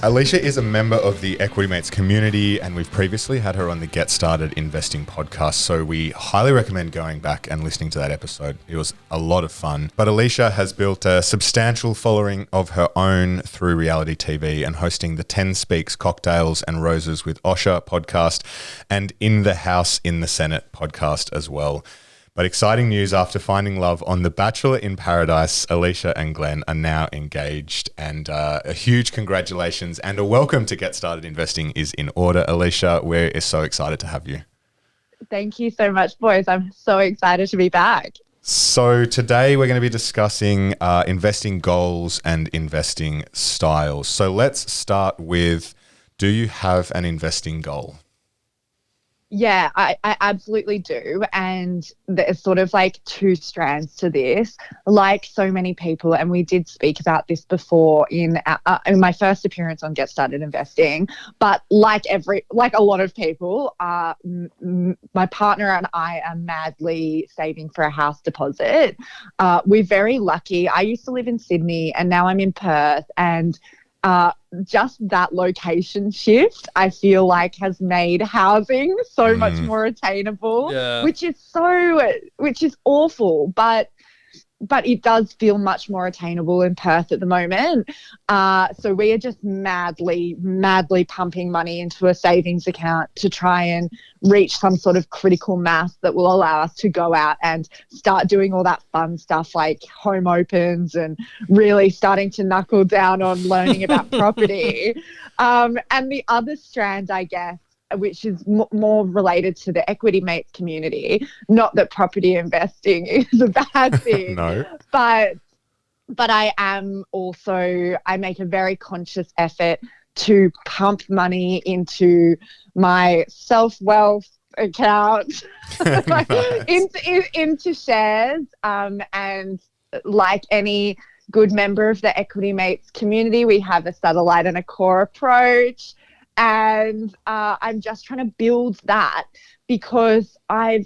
Alisha is a member of the Equity Mates community, and we've previously had her on the Get Started Investing podcast, so we highly recommend going back and listening to that episode. It was a lot of fun. But Alisha has built a substantial following of her own through reality TV and hosting the 10 Speaks Cocktails and Roses with Osha podcast and In the House in the Senate podcast as well. But exciting news, after finding love on The Bachelor in Paradise, Alisha and Glenn are now engaged, and a huge congratulations and a welcome to Get Started Investing is in order. Alisha, we're so excited to have you. Thank you so much, boys. I'm so excited to be back. So today we're going to be discussing investing goals and investing styles. So let's start with, do you have an investing goal? Yeah, I absolutely do. And there's sort of like two strands to this, like so many people. And we did speak about this before in my first appearance on Get Started Investing. But like a lot of people, my partner and I are madly saving for a house deposit. We're very lucky. I used to live in Sydney and now I'm in Perth, and just that location shift, I feel like, has made housing so much more attainable, which is awful, but it does feel much more attainable in Perth at the moment. So we are just madly pumping money into a savings account to try and reach some sort of critical mass that will allow us to go out and start doing all that fun stuff like home opens and really starting to knuckle down on learning about property. And the other strand, I guess, which is more related to the Equity Mates community, not that property investing is a bad thing, No. but I make a very conscious effort to pump money into my self-wealth account, into shares, and like any good member of the Equity Mates community, we have a satellite and a core approach. And I'm just trying to build that because I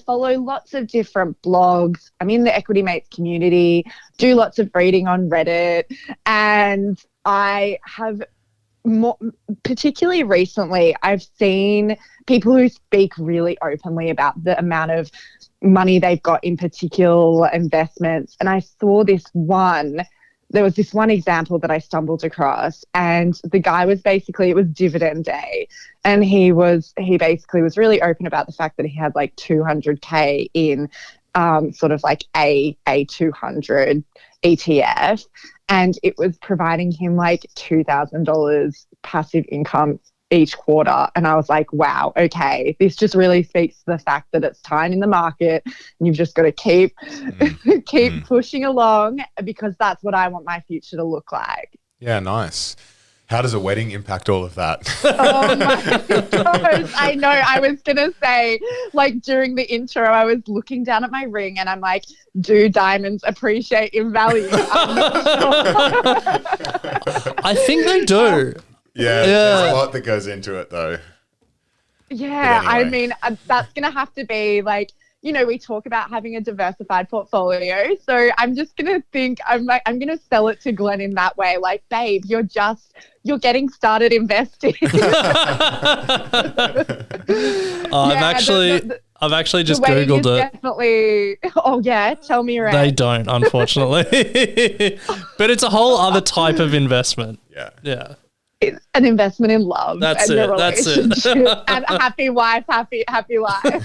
follow lots of different blogs. I'm in the Equity Mates community, do lots of reading on Reddit, and I have particularly recently, I've seen people who speak really openly about the amount of money they've got in particular investments. And I saw there was this one example that I stumbled across, and the guy was it was dividend day. And he basically was really open about the fact that he had like 200K in sort of like a 200 ETF, and it was providing him like $2,000 passive income each quarter. And I was like, wow, okay, this just really speaks to the fact that it's time in the market and you've just got to keep pushing along, because that's what I want my future to look like. Yeah, nice. How does a wedding impact all of that? Oh my gosh, I know. I was going to say, like during the intro, I was looking down at my ring and I'm like, do diamonds appreciate in value? I'm not sure. I think they do. Yeah, there's a lot that goes into it though. Yeah, anyway. I mean, that's going to have to be like, you know, we talk about having a diversified portfolio. So I'm just going to think, I'm going to sell it to Glenn in that way. Like, babe, you're getting started investing. I've actually just Googled it. Definitely. Oh yeah. Tell me around. They don't, unfortunately. But it's a whole other type of investment. Yeah. It's an investment in love. That's and it. your That's relationship. it. And a happy wife, happy life.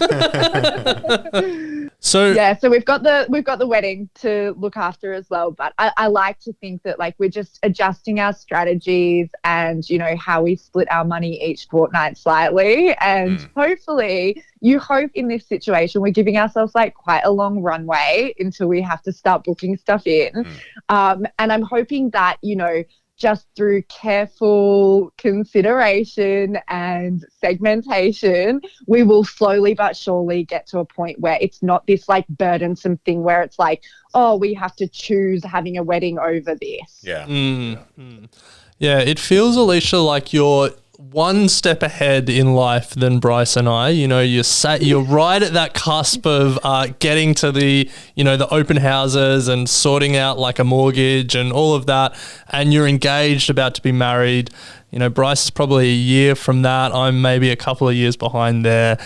So we've got the wedding to look after as well. But I like to think that like we're just adjusting our strategies and, you know, how we split our money each fortnight slightly. And hopefully you hope in this situation we're giving ourselves like quite a long runway until we have to start booking stuff in. And I'm hoping that, you know, just through careful consideration and segmentation, we will slowly but surely get to a point where it's not this like burdensome thing where it's like, oh, we have to choose having a wedding over this. Yeah. Yeah, it feels, Alisha, like you're one step ahead in life than Bryce and I. You know, you're right at that cusp of getting to the, you know, the open houses and sorting out like a mortgage and all of that, and you're engaged, about to be married. You know, Bryce is probably a year from that. I'm maybe a couple of years behind there.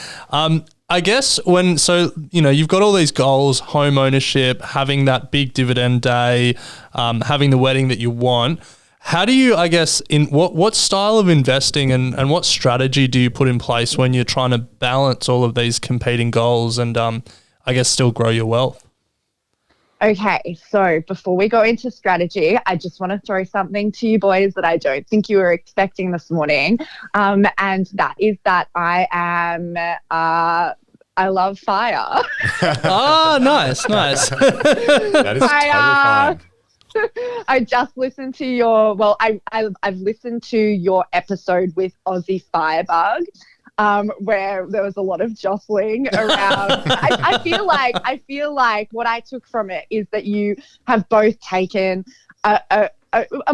I guess you've got all these goals, home ownership, having that big dividend day, having the wedding that you want. How do you, I guess, in what style of investing and what strategy do you put in place when you're trying to balance all of these competing goals and, I guess, still grow your wealth? Okay, so before we go into strategy, I just want to throw something to you boys that I don't think you were expecting this morning. And that is that I love fire. Oh, nice. That is totally fine. I just listened to I've listened to your episode with Aussie Firebug, where there was a lot of jostling around. I feel like what I took from it is that you have both taken a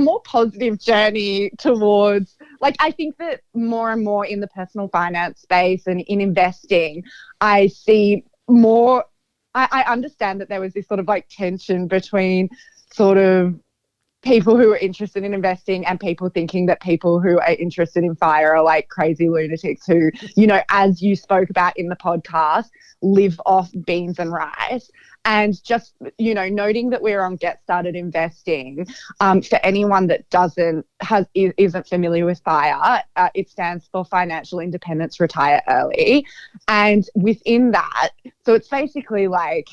more positive journey towards, like, I think that more and more in the personal finance space and in investing, I see more, I understand that there was this sort of like tension between sort of people who are interested in investing and people thinking that people who are interested in fire are like crazy lunatics who, you know, as you spoke about in the podcast, live off beans and rice. And just, you know, noting that we're on Get Started Investing, for anyone that isn't familiar with FIRE, it stands for Financial Independence Retire Early. And within that, so it's basically like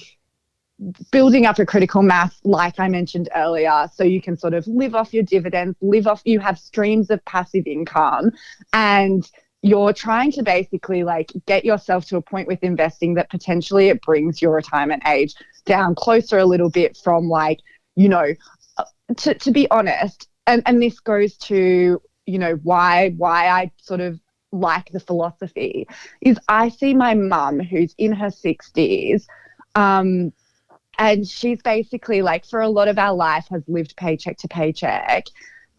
building up a critical mass, like I mentioned earlier, so you can sort of live off your dividends, you have streams of passive income, and you're trying to basically like get yourself to a point with investing that potentially it brings your retirement age down closer a little bit from, like, you know, to be honest, and this goes to, you know, why I sort of like the philosophy is I see my mum who's in her 60s, and she's basically like, for a lot of our life, has lived paycheck to paycheck.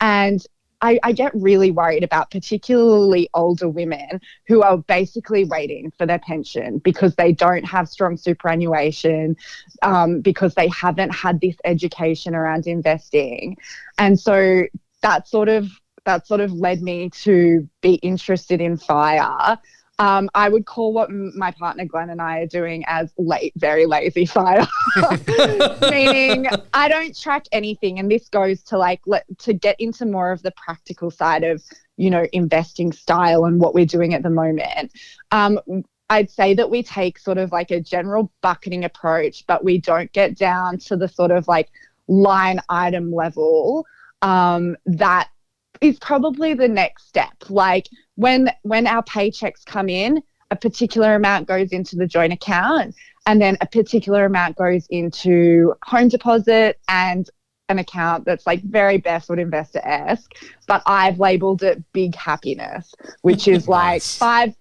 And I get really worried about particularly older women who are basically waiting for their pension because they don't have strong superannuation, because they haven't had this education around investing. And so that sort of led me to be interested in FIRE. I would call what my partner Glenn and I are doing as very lazy FIRE, meaning I don't track anything. And this goes to to get into more of the practical side of, you know, investing style and what we're doing at the moment. I'd say that we take sort of like a general bucketing approach, but we don't get down to the sort of like line item level. That is probably the next step. Like when our paychecks come in, a particular amount goes into the joint account, and then a particular amount goes into home deposit and an account that's like very barefoot investor-esque, but I've labeled it big happiness, which is like $500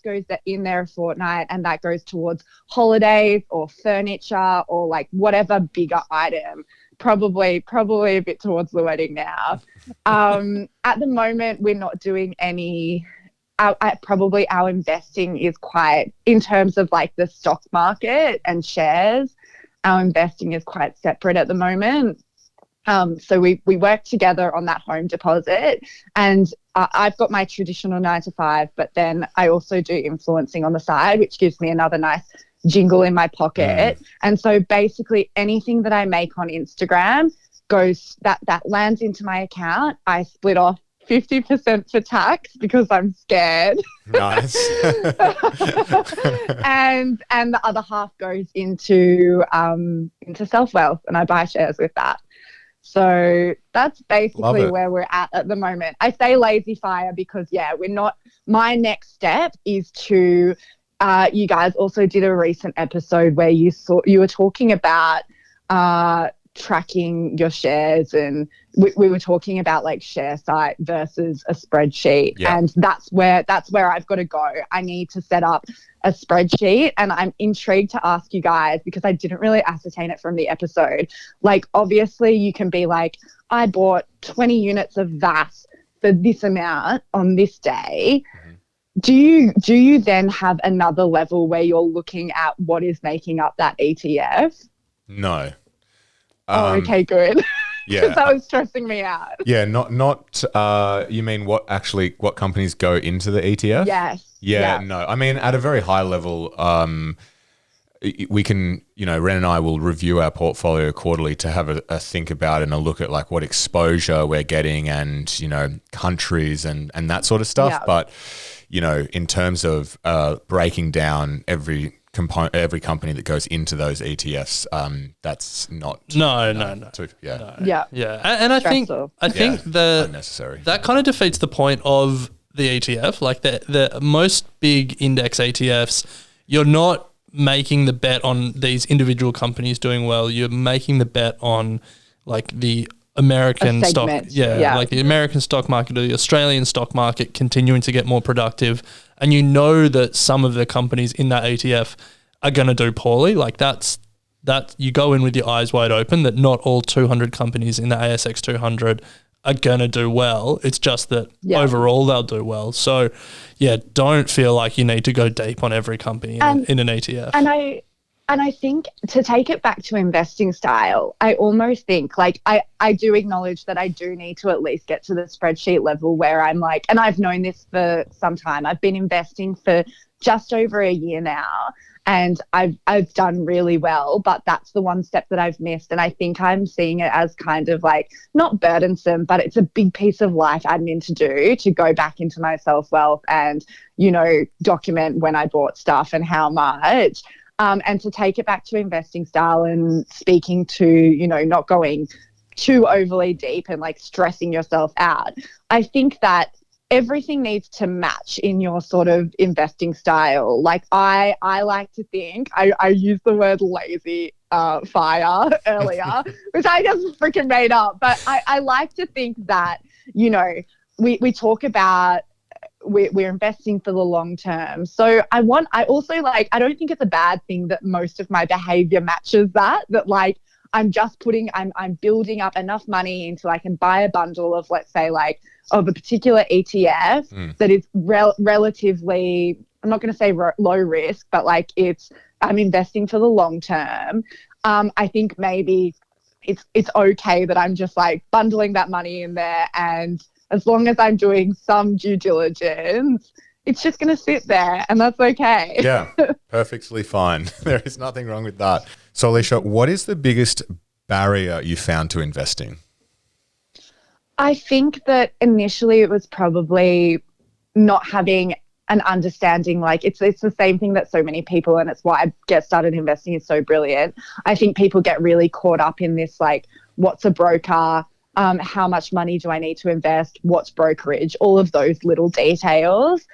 goes in there a fortnight, and that goes towards holidays or furniture or like whatever bigger item. Probably a bit towards the wedding now. At the moment, we're not doing any. Our investing is quite, in terms of like the stock market and shares, our investing is quite separate at the moment. So we work together on that home deposit, and I've got my traditional 9 to 5, but then I also do influencing on the side, which gives me another nice jingle in my pocket. And so basically anything that I make on Instagram goes, that lands into my account. I split off 50% for tax because I'm scared. Nice. and the other half goes into self-wealth, and I buy shares with that. So that's basically where we're at the moment. I say lazy FIRE because, my next step is to, you guys also did a recent episode where you were talking about tracking your shares, and we were talking about like ShareSite versus a spreadsheet. And that's where I've got to go. I need to set up a spreadsheet, and I'm intrigued to ask you guys because I didn't really ascertain it from the episode. Like, obviously you can be like, I bought 20 units of VAS for this amount on this day, do you then have another level where you're looking at what is making up that ETF? No. Okay, good. Yeah. Because that was stressing me out. Yeah, not you mean what companies go into the ETF? Yes. Yeah, no. I mean, at a very high level, we can, Ren and I will review our portfolio quarterly to have a think about and a look at like what exposure we're getting and, countries and that sort of stuff. Yeah. But, in terms of breaking down every company that goes into those ETFs, that's not. No. Yeah. Yeah. And I think unnecessary. That kind of defeats the point of the ETF. Like the most big index ETFs, you're not making the bet on these individual companies doing well. You're making the bet on like the American stock, like the American stock market or the Australian stock market continuing to get more productive, and that some of the companies in that ETF are going to do poorly. Like that you go in with your eyes wide open that not all 200 companies in the ASX 200 are going to do well. It's just that overall they'll do well. So don't feel like you need to go deep on every company in an ETF. And I think to take it back to investing style, I almost think like I do acknowledge that I do need to at least get to the spreadsheet level where I'm like, and I've known this for some time. I've been investing for just over a year now and I've done really well, but that's the one step that I've missed. And I think I'm seeing it as kind of like not burdensome, but it's a big piece of life admin to do to go back into my self-wealth and, document when I bought stuff and how much. And to take it back to investing style and speaking to, not going too overly deep and like stressing yourself out. I think that everything needs to match in your sort of investing style. Like I like to think, I used the word lazy fire earlier, which I just freaking made up. But I like to think that, we talk about we're investing for the long term. So I don't think it's a bad thing that most of my behavior matches that like I'm building up enough money into I can buy a bundle of, let's say, like of a particular ETF that is relatively, I'm not going to say low risk, but like I'm investing for the long term. I think maybe it's okay that I'm just like bundling that money in there, and as long as I'm doing some due diligence, it's just going to sit there and that's okay. Yeah, perfectly fine. There is nothing wrong with that. So, Alisha, what is the biggest barrier you found to investing? I think that initially it was probably not having an understanding. Like it's the same thing that so many people, and it's why Get Started Investing is so brilliant. I think people get really caught up in this, like, what's a broker? How much money do I need to invest? What's brokerage? All of those little details.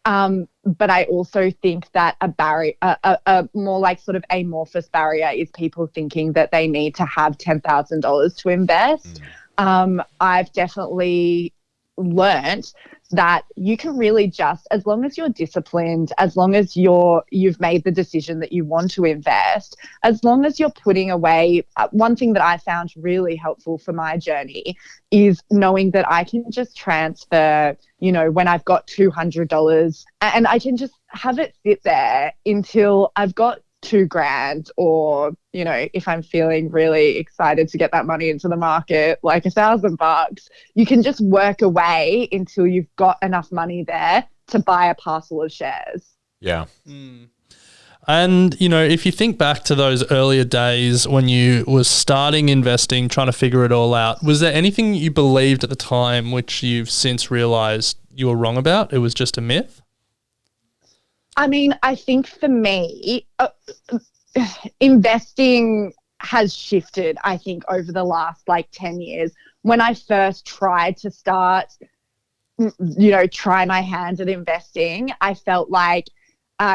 But I also think that a barrier, a more like sort of amorphous barrier, is people thinking that they need to have $10,000 to invest. I've definitely learnt that you can really just, as long as you're disciplined, as long as you've made the decision that you want to invest, as long as you're putting away, one thing that I found really helpful for my journey is knowing that I can just transfer, when I've got $200 and I can just have it sit there until I've got $2,000, or, if I'm feeling really excited to get that money into the market, like $1,000, you can just work away until you've got enough money there to buy a parcel of shares. Yeah. And, if you think back to those earlier days when you were starting investing, trying to figure it all out, was there anything you believed at the time which you've since realized you were wrong about? It was just a myth? I mean, I think for me, investing has shifted, I think, over the last 10 years. When I first tried to start, try my hand at investing, I felt like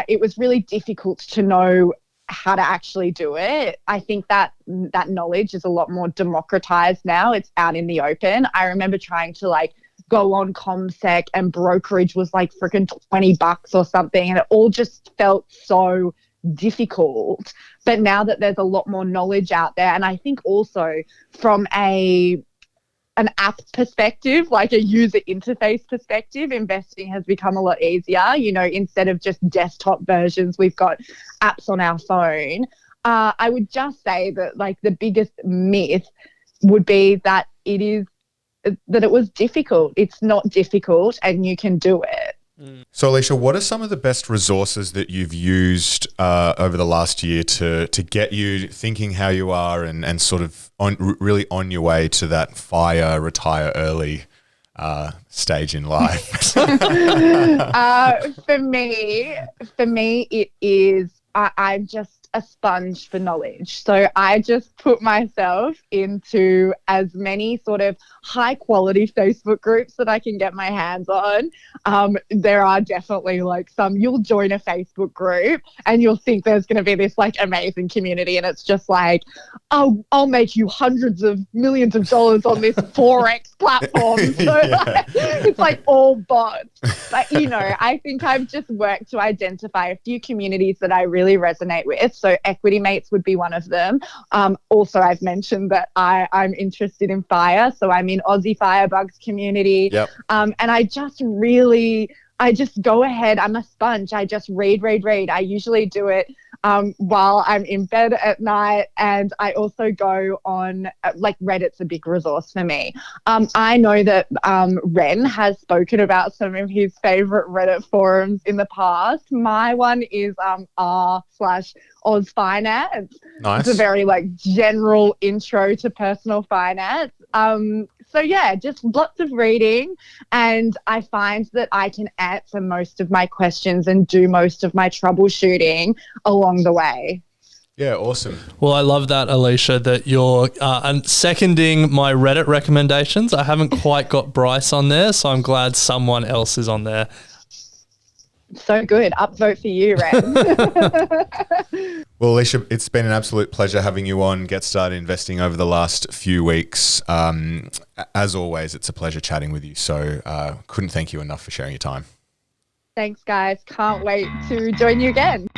it was really difficult to know how to actually do it. I think that knowledge is a lot more democratized now. It's out in the open. I remember trying to go on CommSec, and brokerage was freaking $20 or something, and it all just felt so difficult. But now that there's a lot more knowledge out there, and I think also from a an app perspective, like a user interface perspective, investing has become a lot easier. You know, instead of just desktop versions, we've got apps on our phone. I would just say that like the biggest myth would be that it was difficult. It's not difficult and you can do it. So, Alisha, what are some of the best resources that you've used over the last year to get you thinking how you are and sort of really on your way to that FIRE, retire early stage in life? For me, it is I'm just a sponge for knowledge. So I just put myself into as many sort of high quality Facebook groups that I can get my hands on. There are definitely like you'll join a Facebook group and you'll think there's going to be this like amazing community, and it's just like, I'll make you hundreds of millions of dollars on this Forex platform. So it's like all bots. But, you know, I think I've just worked to identify a few communities that I really resonate with. So Equity Mates would be one of them. Also, I've mentioned that I'm interested in FIRE. So I'm in Aussie Firebugs community. Yep. And I just go ahead. I'm a sponge. I just read. I usually do it while I'm in bed at night. And I also go on, like Reddit's a big resource for me. I know that Ren has spoken about some of his favorite Reddit forums in the past. My one is r/Oz Finance. Nice. It's a very like general intro to personal finance. So yeah, just lots of reading, and I find that I can answer most of my questions and do most of my troubleshooting along the way. Yeah, awesome. Well, I love that, Alisha, that you're seconding my Reddit recommendations. I haven't quite got Bryce on there, so I'm glad someone else is on there. So good. Upvote for you, Ren. Well, Alisha, it's been an absolute pleasure having you on Get Started Investing over the last few weeks. As always, it's a pleasure chatting with you. So couldn't thank you enough for sharing your time. Thanks, guys. Can't wait to join you again.